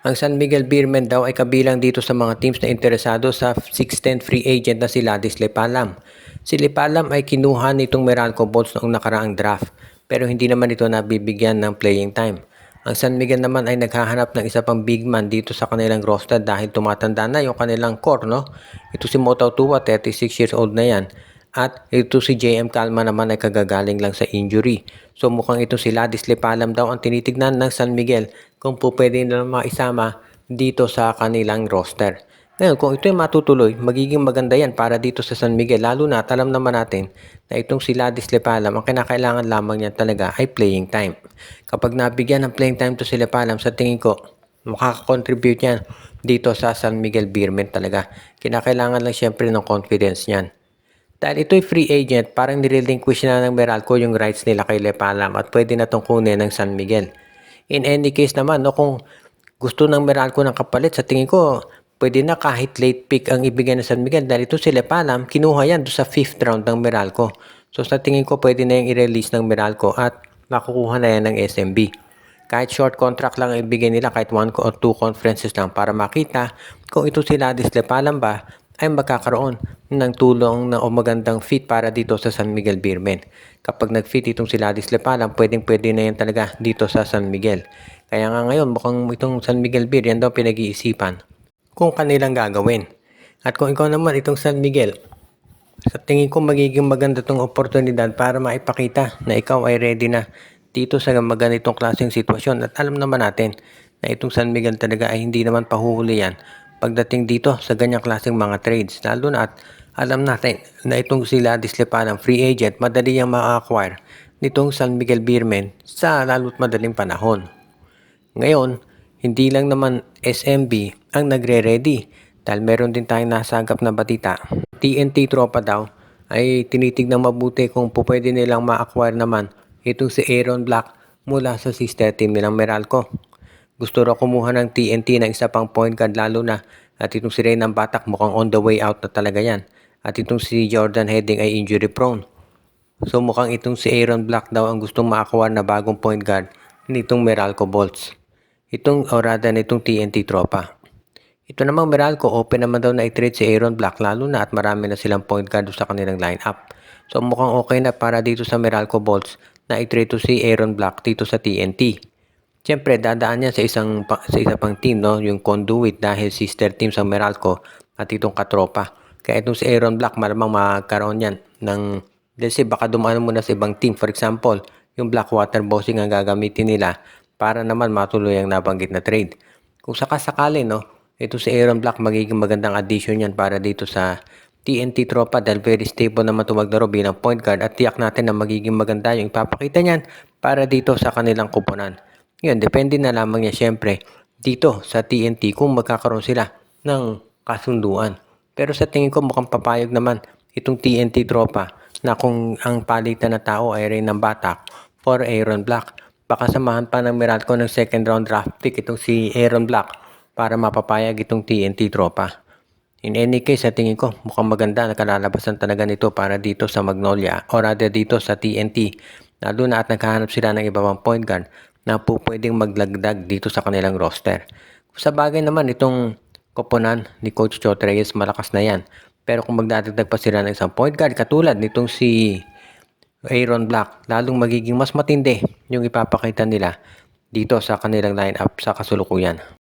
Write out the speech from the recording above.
Ang San Miguel Beermen daw ay kabilang dito sa mga teams na interesado sa 6'10 free agent na si Ladis Lepalam. Si Lepalam ay kinuha nitong Meralco Bolts noong nakaraang draft pero hindi naman ito nabibigyan ng playing time. Ang San Miguel naman ay naghahanap ng isa pang big man dito sa kanilang roster dahil tumatanda na yung kanilang core, no? Ito si Motau Tua, 36 years old na yan. At ito si JM Calma naman ay kagagaling lang sa injury. So mukhang ito si Ladis Lepalam daw ang tinitignan ng San Miguel kung po pwede nilang maisama dito sa kanilang roster. Ngayon, kung ito ay matutuloy, magiging maganda yan para dito sa San Miguel. Lalo na, alam naman natin na itong si Ladis Lepalam, ang kinakailangan lamang niya talaga ay playing time. Kapag nabigyan ng playing time to si Lepalam, sa tingin ko, makakakontribute yan dito sa San Miguel Beermen talaga. Kinakailangan lang syempre ng confidence niyan. Dahil ito'y free agent, parang nirelinquish na ng Meralco yung rights nila kay Lepalam at pwede na itong kunin ng San Miguel. In any case naman, no, kung gusto ng Meralco ng kapalit, sa tingin ko, pwede na kahit late pick ang ibigay ng San Miguel dahil ito si Lepalam, kinuha yan doon sa 5th round ng Meralco. So sa tingin ko, pwede na yung i-release ng Meralco at makukuha na yan ng SMB. Kahit short contract lang ang ibigay nila, kahit 1 or 2 conferences lang para makita kung ito si Ladis Lepalam ba ay magkakaroon ng tulong na o magandang fit para dito sa San Miguel Beermen. Kapag nag-fit itong si Ladis Lepalam, pwedeng-pwede na yan talaga dito sa San Miguel. Kaya nga ngayon, mukhang itong San Miguel Beer, yan daw pinag-iisipan kung kanilang gagawin. At kung ikaw naman, itong San Miguel, sa tingin ko magiging maganda itong oportunidad para maipakita na ikaw ay ready na dito sa maganitong klaseng sitwasyon. At alam naman natin na itong San Miguel talaga ay hindi naman pahuhuli yan pagdating dito sa ganyang klaseng mga trades. Lalo na at alam natin na itong si Ladis Lepalam free agent, madali niyang ma-acquire nitong San Miguel Beermen sa lalo't madaling panahon. Ngayon, hindi lang naman SMB ang nagre-ready dahil meron din tayong nasagap na batita. TNT Tropa daw ay tinitignan mabuti kung pwede nilang ma-acquire naman itong si Aaron Black mula sa sister team nilang Meralco. Gusto raw kumuha ng TNT ng isa pang point guard lalo na at itong si Renan Batak mukhang on the way out na talaga yan. At itong si Jordan Heading ay injury prone. So mukhang itong si Aaron Black daw ang gustong ma-acquire na bagong point guard nitong Meralco Bolts. Itong nitong TNT Tropa. Ito namang Meralco, open naman daw na i-trade si Aaron Black lalo na at marami na silang point guard sa kanilang lineup. So mukhang okay na para dito sa Meralco Bolts na i-trade to si Aaron Black dito sa TNT. Siyempre, dadaan yan sa isa pang team, no? Yung Conduit dahil sister team sa Meralco at itong katropa. Kaya itong si Aaron Black, malamang magkaroon yan ng, let's say, baka dumaan muna sa ibang team. For example, yung Blackwater Bossing ang gagamitin nila para naman matuloy ang nabanggit na trade. Kung sakasakali, no? Ito si Aaron Black, magiging magandang addition yan para dito sa TNT Tropa dahil very stable naman ito maglaro bilang point guard at tiyak natin na magiging maganda yung ipapakita niyan para dito sa kanilang kuponan. Yun, depende na lamang niya syempre dito sa TNT kung magkakaroon sila ng kasunduan. Pero sa tingin ko mukhang papayag naman itong TNT Tropa na kung ang palitan na tao ay rin ng Batak for Aaron Black. Baka samahan pa ng Meralco ng second round draft pick itong si Aaron Black para mapapayag itong TNT Tropa. In any case, sa tingin ko mukhang maganda na kalalabasan talaga nito para dito sa Magnolia o rather dito sa TNT. Lalo na at naghahanap sila ng iba pang point guard na po pwedeng maglagdag dito sa kanilang roster. Sa bagay naman itong koponan ni Coach Chot Reyes, malakas na yan. Pero kung magdadagdag pa sila ng isang point guard katulad nitong si Aaron Black, lalong magiging mas matindi yung ipapakita nila dito sa kanilang lineup sa kasulukuyan.